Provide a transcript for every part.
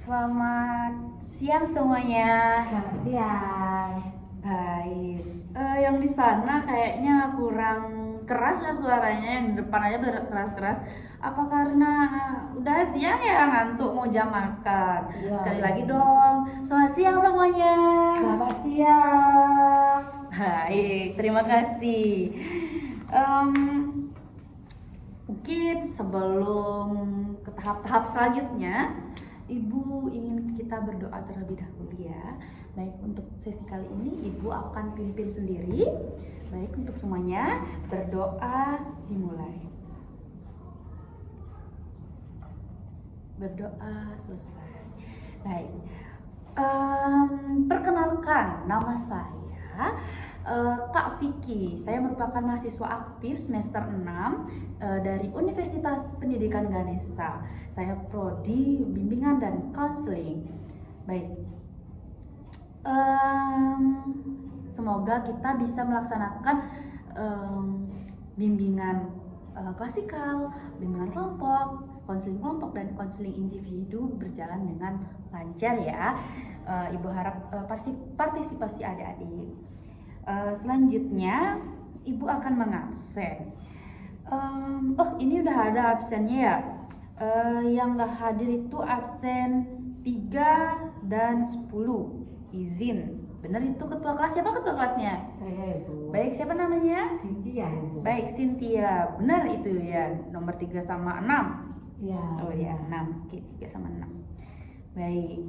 Selamat siang semuanya. Selamat siang. Baik. Yang di sana kayaknya kurang keras ya suaranya, yang di depan aja keras-keras. Apa karena udah siang ya, ngantuk mau jam makan? Iya. Sekali lagi dong. Selamat siang semuanya. Selamat siang. Baik, terima kasih. Mungkin sebelum ke tahap-tahap selanjutnya, Ibu ingin kita berdoa terlebih dahulu ya. Baik, untuk sesi kali ini Ibu akan pimpin sendiri. Baik, untuk semuanya berdoa dimulai. Berdoa selesai. Baik, perkenalkan nama saya Kak Vicky. Saya merupakan mahasiswa aktif semester 6 dari Universitas Pendidikan Ganesha. Saya prodi bimbingan dan konseling. Baik, semoga kita bisa melaksanakan bimbingan klasikal, bimbingan kelompok, konseling kelompok, dan konseling individu berjalan dengan lancar ya. Ibu harap partisipasi adik-adik. Selanjutnya Ibu akan mengabsen. Ini udah ada absennya ya. Yang nggak hadir itu absen 3 dan 10. Izin. Benar itu ketua kelas. Siapa ketua kelasnya? Saya Ibu. Baik, siapa namanya? Cynthia Ibu. Baik, Cynthia. Benar itu ya, nomor 3 sama 6. Ya. Oh ya, 6. Oke, 3 sama 6. Baik.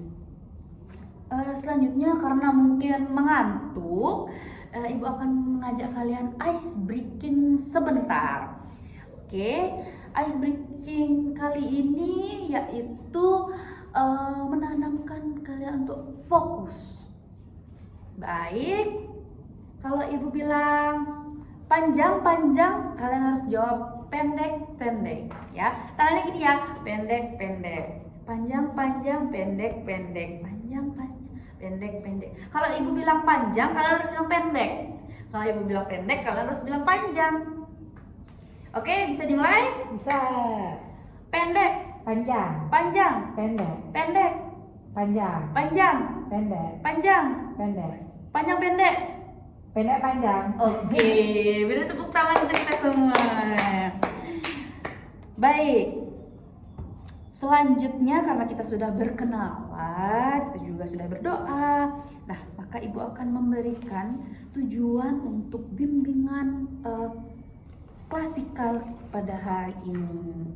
Selanjutnya karena mungkin mengantuk, Ibu akan mengajak kalian ice breaking sebentar. Oke, ice breaking kali ini yaitu menanamkan kalian untuk fokus. Baik, kalau Ibu bilang panjang-panjang, kalian harus jawab pendek-pendek ya. Tangannya gini ya, pendek-pendek. Panjang-panjang, pendek-pendek. Panjang-panjang, pendek-pendek. Kalau Ibu bilang panjang, kalian harus bilang pendek. Kalau Ibu bilang pendek, kalian harus bilang panjang. Oke, bisa dimulai? Bisa. Pendek, Panjang. panjang, Pendek. pendek, Panjang. panjang, Pendek. panjang, Pendek. panjang, pendek. Pendek panjang. Oke, beri tepuk tangan untuk kita semua. Baik. Selanjutnya karena kita sudah berkenalan, kita juga sudah berdoa. Nah, maka Ibu akan memberikan tujuan untuk bimbingan klasikal pada hari ini.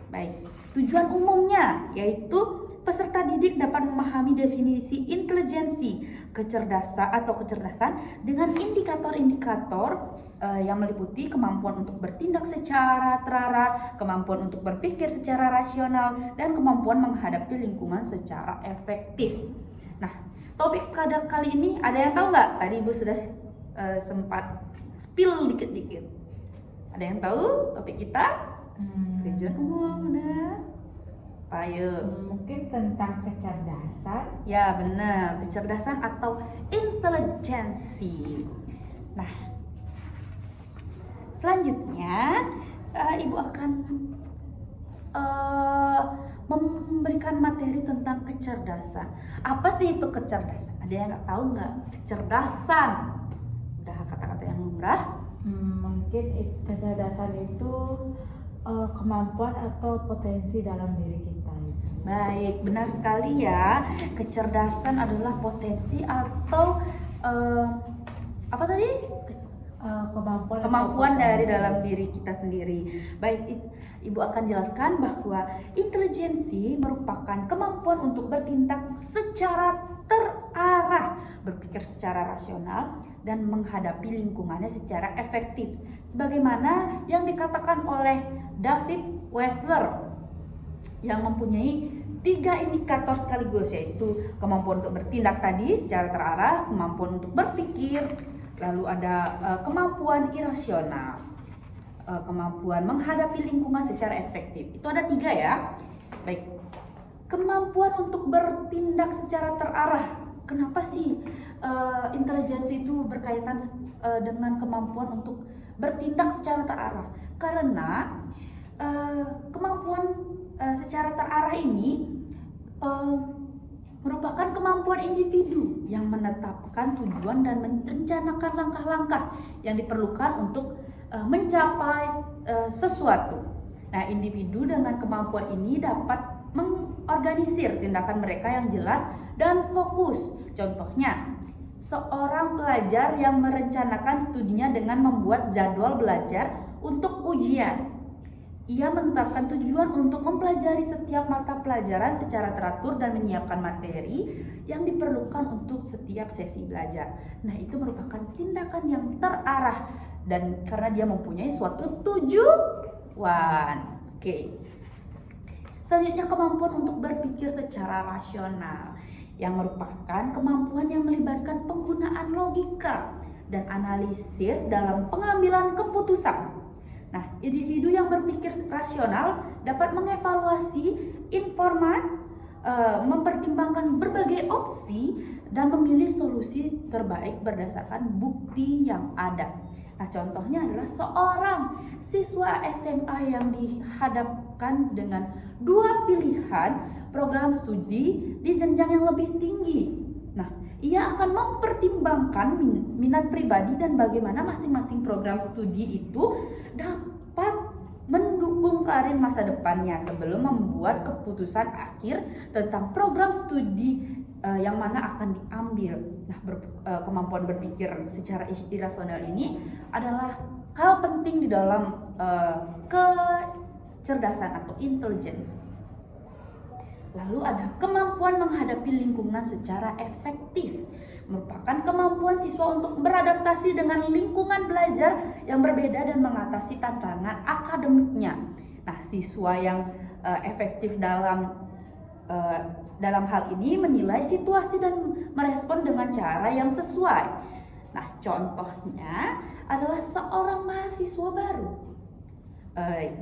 Baik, tujuan umumnya yaitu peserta didik dapat memahami definisi intelijensi, kecerdasan dengan indikator-indikator yang meliputi kemampuan untuk bertindak secara terarah, kemampuan untuk berpikir secara rasional, dan kemampuan menghadapi lingkungan secara efektif. Nah, topik pada kali ini ada yang tahu nggak? Tadi Ibu sudah sempat spill dikit-dikit. Ada yang tahu topik kita? Tujuan umum, nah. Ayo. Mungkin tentang kecerdasan. Ya benar, kecerdasan atau intelijensi. Nah, selanjutnya Ibu akan memberikan materi tentang kecerdasan. Apa sih itu kecerdasan? Ada yang nggak tahu nggak? Kecerdasan, udah kata-kata yang lumrah. Mungkin kecerdasan itu kemampuan atau potensi dalam diri kita. Baik, benar sekali ya. Kecerdasan adalah potensi atau apa tadi? Kemampuan dari dalam diri kita sendiri. Baik, Ibu akan jelaskan bahwa intelijensi merupakan kemampuan untuk bertindak secara terarah, berpikir secara rasional, dan menghadapi lingkungannya secara efektif. Sebagaimana yang dikatakan oleh David Wessler yang mempunyai 3 indikator sekaligus, yaitu kemampuan untuk bertindak tadi secara terarah, kemampuan untuk berpikir, lalu ada kemampuan irasional, kemampuan menghadapi lingkungan secara efektif. Itu ada 3 ya. Baik, kemampuan untuk bertindak secara terarah. Kenapa sih intelijensi itu berkaitan dengan kemampuan untuk bertindak secara terarah? Karena kemampuan secara terarah ini merupakan kemampuan individu yang menetapkan tujuan dan merencanakan langkah-langkah yang diperlukan untuk mencapai sesuatu. Nah, individu dengan kemampuan ini dapat mengorganisir tindakan mereka yang jelas dan fokus. Contohnya, seorang pelajar yang merencanakan studinya dengan membuat jadwal belajar untuk ujian. Ia menetapkan tujuan untuk mempelajari setiap mata pelajaran secara teratur dan menyiapkan materi yang diperlukan untuk setiap sesi belajar. Nah, itu merupakan tindakan yang terarah dan karena dia mempunyai suatu tujuan. Oke. Selanjutnya, kemampuan untuk berpikir secara rasional yang merupakan kemampuan yang melibatkan penggunaan logika dan analisis dalam pengambilan keputusan. Nah, individu yang berpikir rasional dapat mengevaluasi informasi, mempertimbangkan berbagai opsi dan memilih solusi terbaik berdasarkan bukti yang ada. Nah, contohnya adalah seorang siswa SMA yang dihadapkan dengan dua pilihan program studi di jenjang yang lebih tinggi. Nah, ia akan mempertimbangkan minat pribadi dan bagaimana masing-masing program studi itu dapat mendukung karir masa depannya sebelum membuat keputusan akhir tentang program studi yang mana akan diambil. Nah, kemampuan berpikir secara irasional ini adalah hal penting di dalam kecerdasan atau intelligence. Lalu ada kemampuan menghadapi lingkungan secara efektif, merupakan kemampuan siswa untuk beradaptasi dengan lingkungan belajar yang berbeda dan mengatasi tantangan akademiknya. Nah, siswa yang efektif dalam hal ini menilai situasi dan merespon dengan cara yang sesuai. Nah, contohnya adalah seorang mahasiswa baru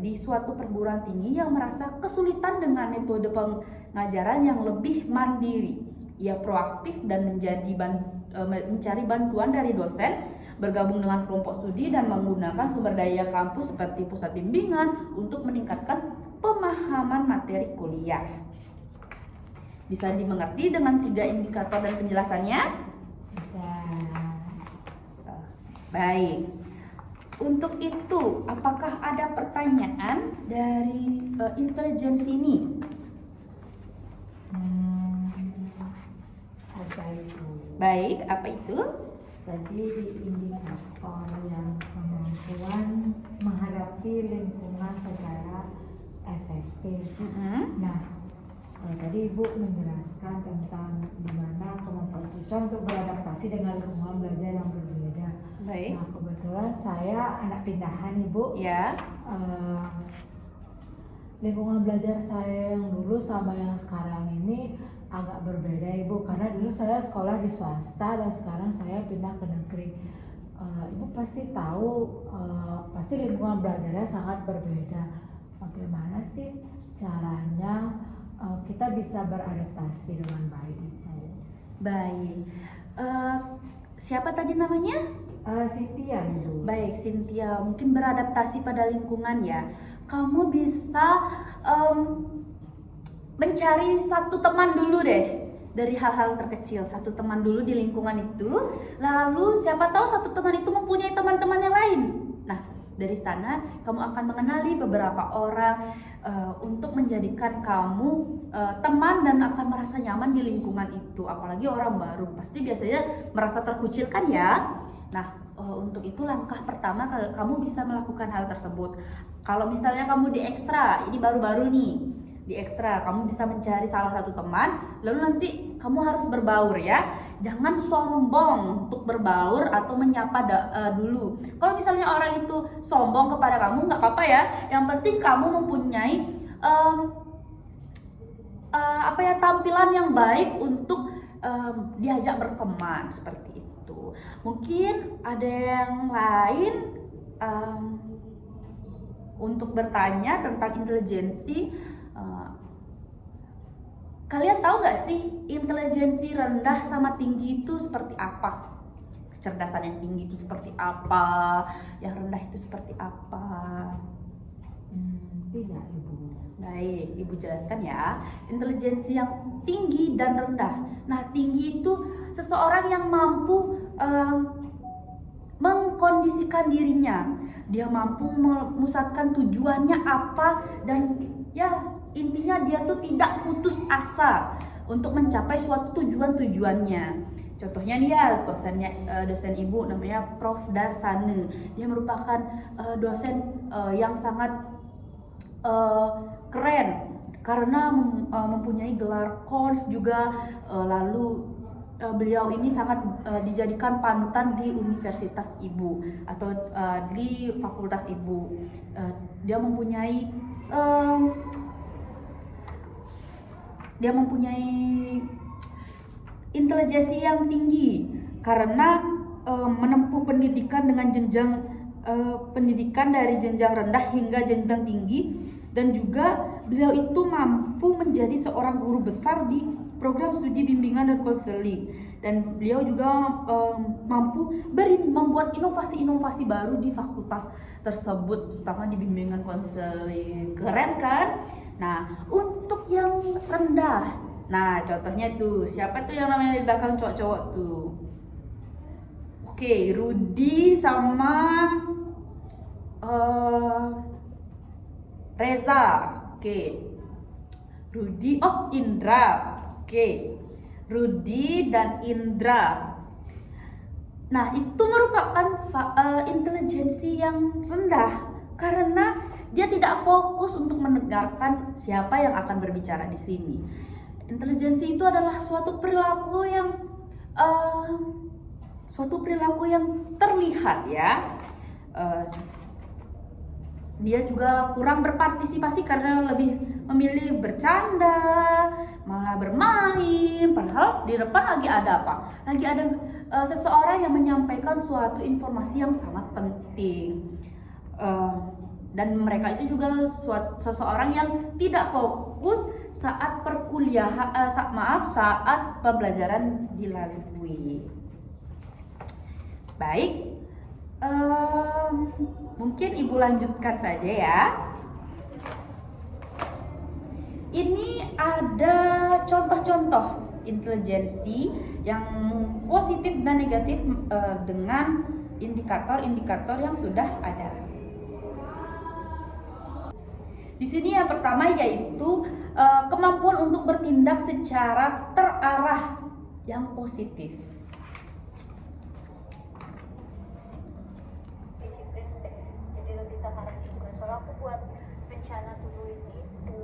di suatu perguruan tinggi yang merasa kesulitan dengan metode pengajaran yang lebih mandiri. Ia proaktif dan mencari bantuan dari dosen, bergabung dengan kelompok studi dan menggunakan sumber daya kampus seperti pusat bimbingan untuk meningkatkan pemahaman materi kuliah. Bisa dimengerti dengan 3 indikator dan penjelasannya? Bisa. Baik. Untuk itu, apakah ada pertanyaan dari intelligence ini? Ada itu. Baik, apa itu? Jadi indikator yang kemampuan menghadapi lingkungan secara efektif. Nah, tadi Ibu menjelaskan tentang bagaimana kemampuan siswa untuk beradaptasi dengan lingkungan belajar yang berbeda. Baik. Nah, kebetulan saya anak pindahan Ibu. Ya. Lingkungan belajar saya yang dulu sama yang sekarang ini agak berbeda Ibu, karena dulu saya sekolah di swasta dan sekarang saya pindah ke negeri. Ibu pasti tahu, pasti lingkungan belajarnya sangat berbeda. Bagaimana sih caranya kita bisa beradaptasi dengan baik itu? Baik. Siapa tadi namanya? Cynthia Ibu. Baik, Cynthia, mungkin beradaptasi pada lingkungan ya. Kamu bisa mencari satu teman dulu deh. Dari hal-hal terkecil, satu teman dulu di lingkungan itu. Lalu siapa tahu satu teman itu mempunyai teman-teman yang lain. Nah, dari sana kamu akan mengenali beberapa orang untuk menjadikan kamu teman dan akan merasa nyaman di lingkungan itu. Apalagi orang baru, pasti biasanya merasa terkucilkan ya. Nah, untuk itu langkah pertama kalau kamu bisa melakukan hal tersebut. Kalau misalnya kamu di ekstra, ini baru-baru nih, di ekstra kamu bisa mencari salah satu teman, lalu nanti kamu harus berbaur ya. Jangan sombong untuk berbaur atau menyapa dulu. Kalau misalnya orang itu sombong kepada kamu, nggak apa-apa ya. Yang penting kamu mempunyai tampilan yang baik untuk diajak berteman seperti itu. Mungkin ada yang lain untuk bertanya tentang intelijensi. Kalian tahu nggak sih intelijensi rendah sama tinggi itu seperti apa? Kecerdasan yang tinggi itu seperti apa? Yang rendah itu seperti apa? Tidak Ibu. Baik, Ibu jelaskan ya. Intelijensi yang tinggi dan rendah. Nah, tinggi itu seseorang yang mampu mengkondisikan dirinya. Dia mampu memusatkan tujuannya apa, dan ya intinya dia tuh tidak putus asa untuk mencapai suatu tujuannya. Contohnya nih ya, dosen Ibu namanya Prof. Darsane. Dia merupakan dosen yang sangat keren karena mempunyai gelar Cons juga, lalu beliau ini sangat dijadikan panutan di Universitas Ibu atau di Fakultas Ibu. Dia mempunyai intelijensi yang tinggi karena menempuh pendidikan dengan jenjang pendidikan dari jenjang rendah hingga jenjang tinggi, dan juga beliau itu mampu menjadi seorang guru besar di program studi bimbingan dan konseling, dan beliau juga mampu membuat inovasi-inovasi baru di fakultas tersebut, terutama di bimbingan konseling. Keren kan? Nah, untuk yang rendah, nah contohnya tuh siapa tuh yang namanya di belakang cowok-cowok tuh? Oke, Rudy sama Reza. Oke, Rudy, Indra. Oke, Rudy dan Indra. Nah, itu merupakan intelijensi yang rendah karena dia tidak fokus untuk mendengarkan siapa yang akan berbicara di sini. Intelijensi itu adalah suatu perilaku yang terlihat ya. Dia juga kurang berpartisipasi karena lebih memilih bercanda, malah bermain, padahal di depan lagi ada apa? Lagi ada seseorang yang menyampaikan suatu informasi yang sangat penting. Dan mereka itu juga seseorang yang tidak fokus saat saat pembelajaran dilalui. Baik, mungkin Ibu lanjutkan saja ya. Ini ada contoh-contoh intelijensi yang positif dan negatif dengan indikator-indikator yang sudah ada. Di sini yang pertama yaitu kemampuan untuk bertindak secara terarah yang positif. Jadi lebih terarah juga. Soalnya aku buat rencana tulis itu.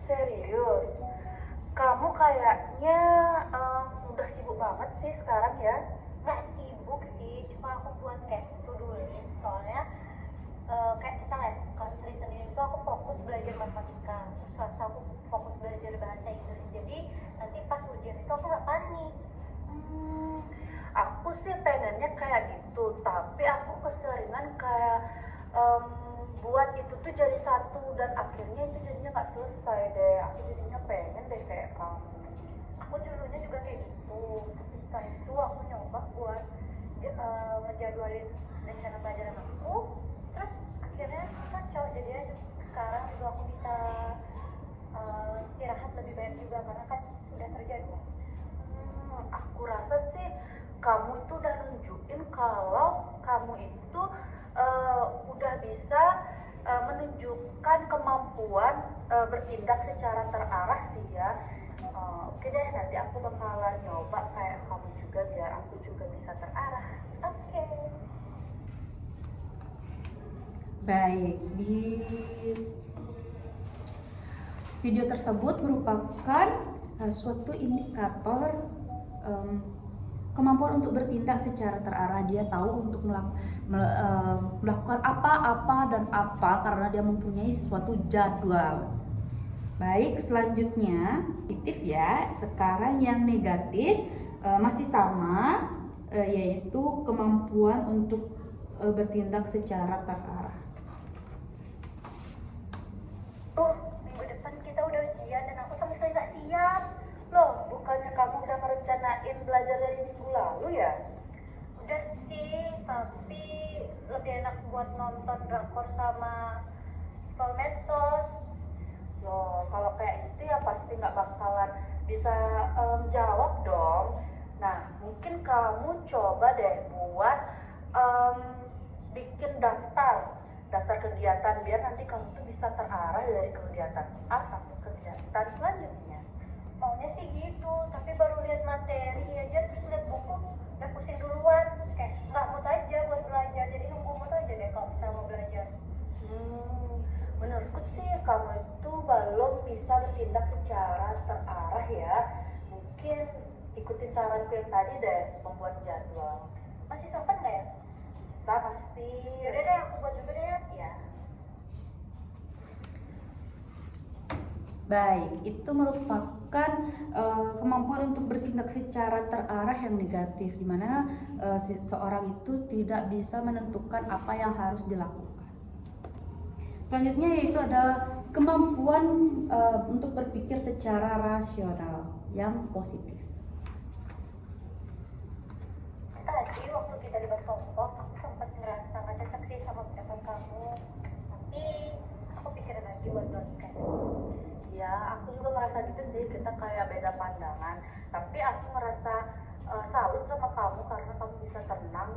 Serius? Kamu kayaknya udah sibuk banget sih sekarang ya? Nggak sibuk sih, cuma aku buat kayak to-do list. Soalnya kayak misalnya kalau Senin itu aku fokus belajar matematika, terus Selasa aku fokus belajar bahasa Inggris. Jadi nanti pas ujian itu aku nggak panik. Aku sih pengennya kayak gitu, tapi aku keseringan kayak buat itu tuh jadi satu, dan akhirnya itu jadinya nggak selesai deh. Aku jadinya pengen deh kayak kamu. Aku dulunya juga kayak gitu, tapi setelah itu aku nyoba buat ngejadwalin rencana pelajaran aku, terus akhirnya kacau. Jadi sekarang juga aku bisa istirahat lebih banyak juga karena kan sudah terjadi. Aku rasa sih kamu itu udah nunjukin kalau kamu itu udah bisa menunjukkan kemampuan bertindak secara terarah sih ya. Oke deh, nanti aku bakalan nyoba kayak kamu juga biar aku juga bisa terarah. Oke. Baik, di video tersebut merupakan suatu indikator kemampuan untuk bertindak secara terarah. Dia tahu untuk melakukan apa dan apa karena dia mempunyai suatu jadwal. Baik, selanjutnya positif ya. Sekarang yang negatif masih sama, yaitu kemampuan untuk bertindak secara terarah. Minggu depan kita udah ujian dan aku sama sekali nggak siap. Loh, bukannya kamu udah merencanain belajar dari minggu lalu ya? Udah sih, tapi lebih enak buat nonton drakor sama scroll medsos. bisa jawab dong. Nah, mungkin kamu coba deh buat em, bikin daftar kegiatan biar nanti kamu tuh bisa terarah dari kegiatan A sampai kegiatan selanjutnya. Maunya sih gitu, tapi baru lihat materi aja terus lihat buku udah pusing duluan. Kayak nggak mood aja buat belajar, jadi nunggu mood aja deh kalau misalnya mau belajar. Menurutku sih kamu itu belum bisa bertindak secara terarah ya. Mungkin ikutin saranku yang tadi deh, membuat jadwal. Masih sempat nggak ya? Bisa pasti. Yaudah deh, aku buat juga deh ya. Ya. Baik, itu merupakan kemampuan untuk bertindak secara terarah yang negatif, di mana seseorang itu tidak bisa menentukan apa yang harus dilakukan. Selanjutnya yaitu ada kemampuan untuk berpikir secara rasional yang positif. Tadi waktu kita debat kelompok, aku sempat ngerasa gak cocok sih sama pendapat kamu. Tapi aku pikirin lagi buat melanjutkan. Ya, aku juga merasa gitu sih, kita kayak beda pandangan. Tapi aku merasa salut sama kamu karena kamu bisa tenang,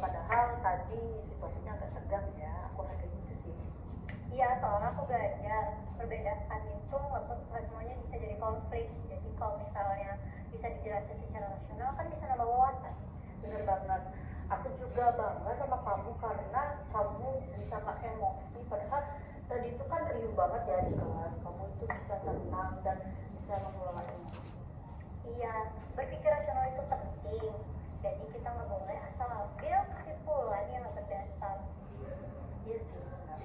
padahal tadi situasinya agak tegang ya. Aku rasa gitu sih. Iya, soalnya aku belajar perbedaan itu nggak semuanya bisa jadi konflik. Jadi kalau misalnya bisa dijelaskan secara rasional kan bisa nambah wawasan. Bener banget. Aku juga bangga sama kamu karena kamu bisa nggak emosi. Padahal tadi itu kan riuh banget ya di kelas. Kamu itu bisa tenang dan bisa mengelola emosi. Iya, berpikir rasional itu penting. Jadi kita nggak boleh asal ambil kesimpulan yang nggak berdasar. Iya sih, benar.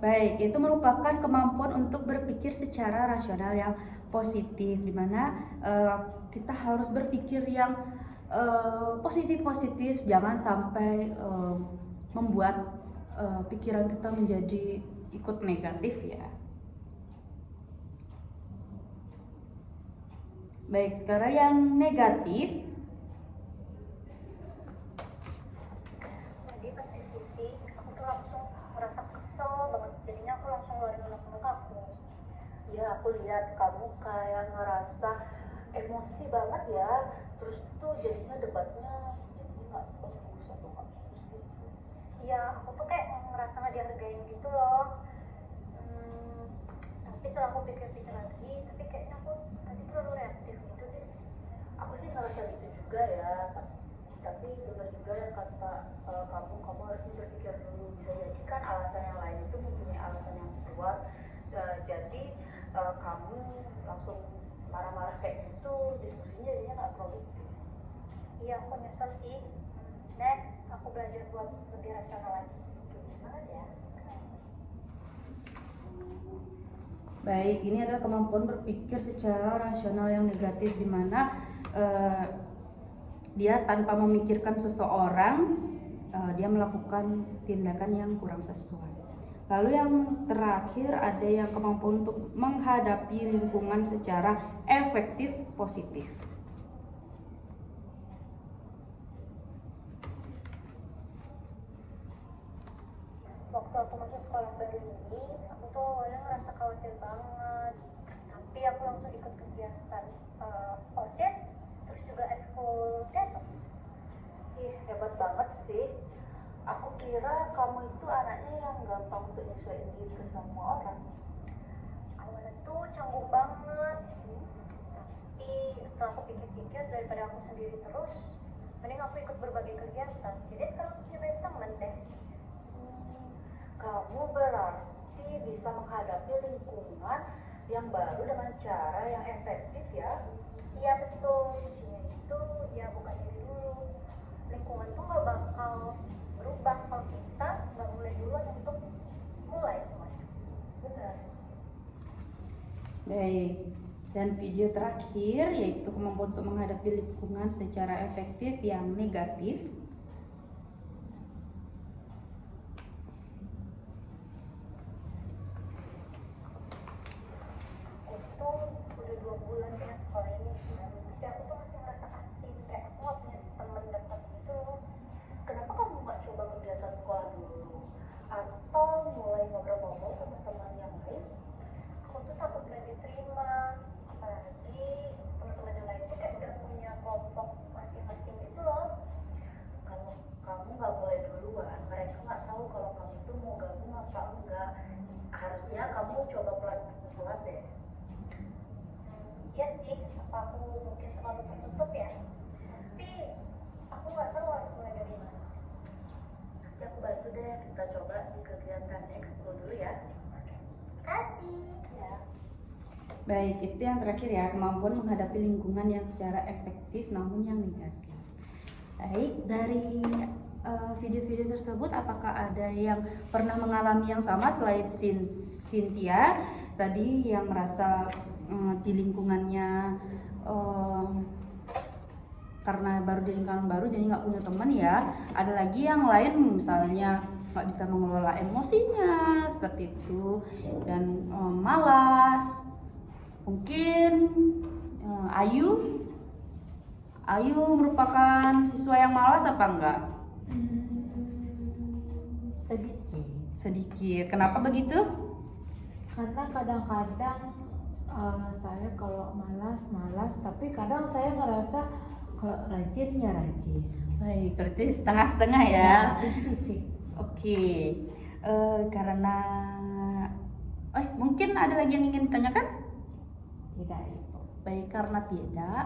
Baik, itu merupakan kemampuan untuk berpikir secara rasional yang positif, di mana kita harus berpikir yang positif-positif, jangan sampai membuat pikiran kita menjadi ikut negatif ya. Baik, sekarang yang negatif. Tadi pas diskusi, aku tuh langsung merasa kesel banget. Jadinya aku langsung ngeluarin unek-unek aku. Ya, aku lihat kamu kayak ngerasa emosi banget ya. Terus tuh jadinya debatnya jadi nggak bagus atau nggak bagus gitu. Iya, aku tuh kayak ngerasa nggak dihargain gitu loh. Tapi setelah aku pikir-pikir lagi, tapi kayaknya aku tadi terlalu reaktif gitu deh. Aku sih ngerasa gitu juga ya, tapi benar juga yang kata kamu harus berpikir dulu. Bisa jadi kan alasan yang lain itu mempunyai alasan yang kuat. Jadi kamu langsung marah-marah kayak gitu, diskusinya jadinya nggak produktif. Iya, aku nyesel sih. Next, aku belajar buat lebih rasional lagi. Semangat ya. Baik, ini adalah kemampuan berpikir secara rasional yang negatif, di mana dia tanpa memikirkan seseorang, dia melakukan tindakan yang kurang sesuai. Lalu yang terakhir ada yang kemampuan untuk menghadapi lingkungan secara efektif positif. Waktu aku masuk sekolah baru ini, aku tuh awalnya ngerasa khawatir banget. Tapi aku langsung ikut kegiatan OSIS, terus juga ekskul teater. Ih, hebat banget sih. Aku kira kamu itu anaknya yang gampang untuk nyesuaiin diri ke semua orang. Awalnya tuh canggung banget. Tapi setelah aku pikir-pikir, daripada aku sendiri terus, mending aku ikut berbagai kegiatan. Jadi sekarang aku punya banyak teman deh. Kamu berarti bisa menghadapi lingkungan yang baru dengan cara yang efektif ya? Iya betul, kuncinya itu ya bukan diri dulu. Lingkungan tuh gak bakal berubah kalau kita gak mulai duluan untuk mulai semuanya. Benar. Baik, dan video terakhir yaitu kemampuan untuk menghadapi lingkungan secara efektif yang negatif. Udah 2 bulan dengan sekolah ini, tapi aku tuh masih ngerasa asing, kayak aku gak punya teman dekat gitu. Kenapa kamu gak coba kegiatan sekolah dulu? atau mulai ngobrol-ngobrol sama teman yang lain, aku tuh takut gak diterima. Apalagi teman-teman yang lain tuh kayak udah punya kelompok masing-masing gitu loh. Kalau kamu nggak mulai duluan, mereka nggak tahu kalau kamu tuh mau gabung apa enggak. Harusnya kamu coba pelan-pelan deh. Iya sih, apa aku mungkin terlalu tertutup ya? Tapi aku nggak tahu harus mulai dari mana. Nanti aku bantu deh, kita coba di kegiatan ekskul dulu ya. Oke. Kasih. Ya. Baik, itu yang terakhir ya, kemampuan menghadapi lingkungan yang secara efektif namun yang negatif. Baik, dari video-video tersebut apakah ada yang pernah mengalami yang sama selain Cynthia tadi yang merasa di lingkungannya karena baru di lingkungan baru jadi nggak punya teman ya. Ada lagi yang lain misalnya nggak bisa mengelola emosinya seperti itu dan malas. Mungkin Ayu merupakan siswa yang malas apa enggak? Sedikit. Sedikit. Kenapa begitu? Karena kadang-kadang saya kalau malas, tapi kadang saya merasa kalau rajin ya rajin. Baik, berarti setengah-setengah ya. 50-50. Oke. Karena mungkin ada lagi yang ingin ditanyakan? Tidak itu. Baik, karena tidak,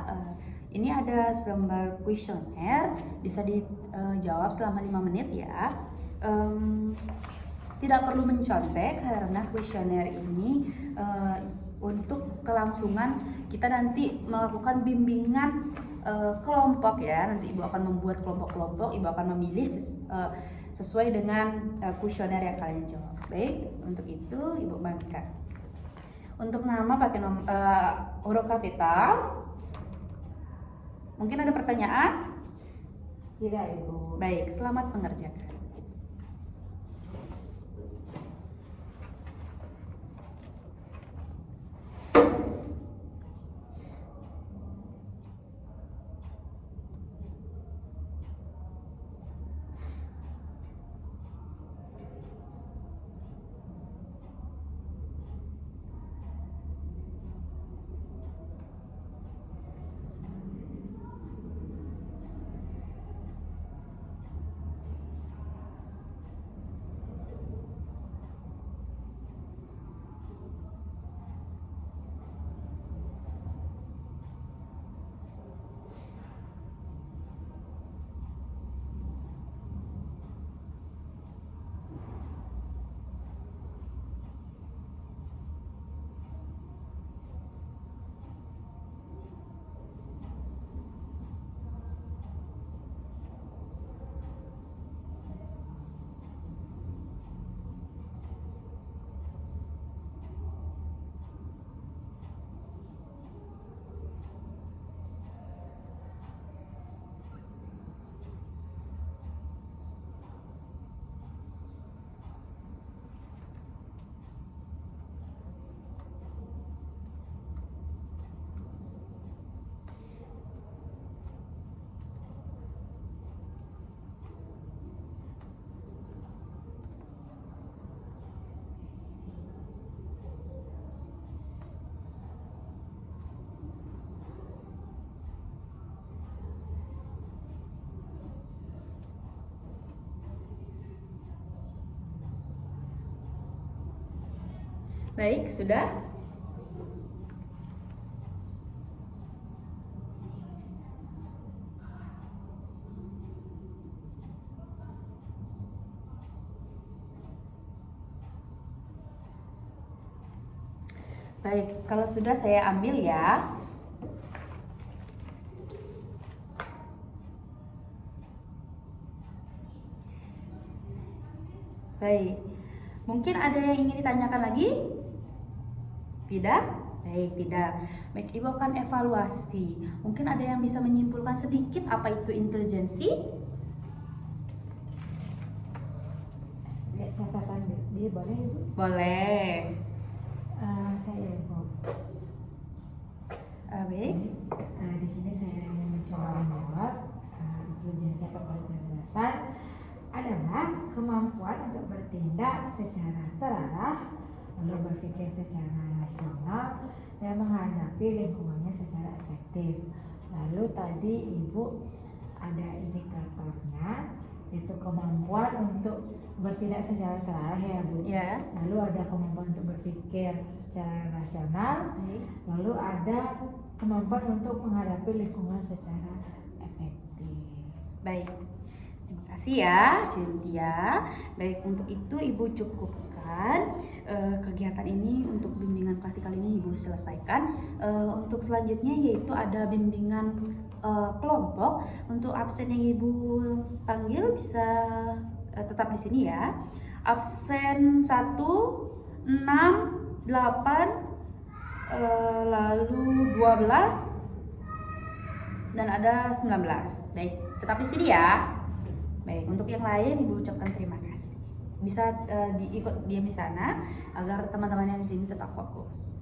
ini ada selembar kuesioner, bisa dijawab selama 5 menit ya. Tidak perlu mencontek karena kuesioner ini untuk kelangsungan kita nanti melakukan bimbingan kelompok ya. Nanti Ibu akan membuat kelompok-kelompok, Ibu akan memilih sesuai dengan kuesioner yang kalian jawab. Baik, untuk itu Ibu bagikan. Untuk nama pakai huruf kapital. Mungkin ada pertanyaan? Tidak Ibu. Baik, selamat mengerjakan. Baik, sudah? Baik, kalau sudah saya ambil ya. Baik, mungkin ada yang ingin ditanyakan lagi? Tidak? Baik, tidak. Baik, Ibu akan evaluasi. Mungkin ada yang bisa menyimpulkan sedikit apa itu intelijensi? Lihat catatan dia boleh Ibu? Boleh. Saya Ibu. Baik. Di sini saya ingin mencoba menjawab intelijensi atau kecerdasan adalah kemampuan untuk bertindak secara terarah, lalu berpikir secara rasional, dan menghadapi lingkungannya secara efektif. Lalu tadi Ibu ada indikatornya, itu kemampuan untuk bertindak secara terarah ya Bu. Ya. Lalu ada kemampuan untuk berpikir secara rasional, Baik. lalu ada kemampuan untuk menghadapi lingkungan secara efektif. Baik. Terima kasih ya, Cynthia. Baik, untuk itu Ibu cukupkan kegiatan ini. Untuk bimbingan kelas kali ini Ibu selesaikan. Untuk selanjutnya yaitu ada bimbingan kelompok. Untuk absen yang Ibu panggil bisa tetap di sini ya. Absen 1, 6, 8, lalu 12 dan ada 19. Baik, tetap di sini ya. Baik, untuk yang lain Ibu ucapkan terima kasih. Bisa ikut diam di sana agar teman-teman yang di sini tetap fokus.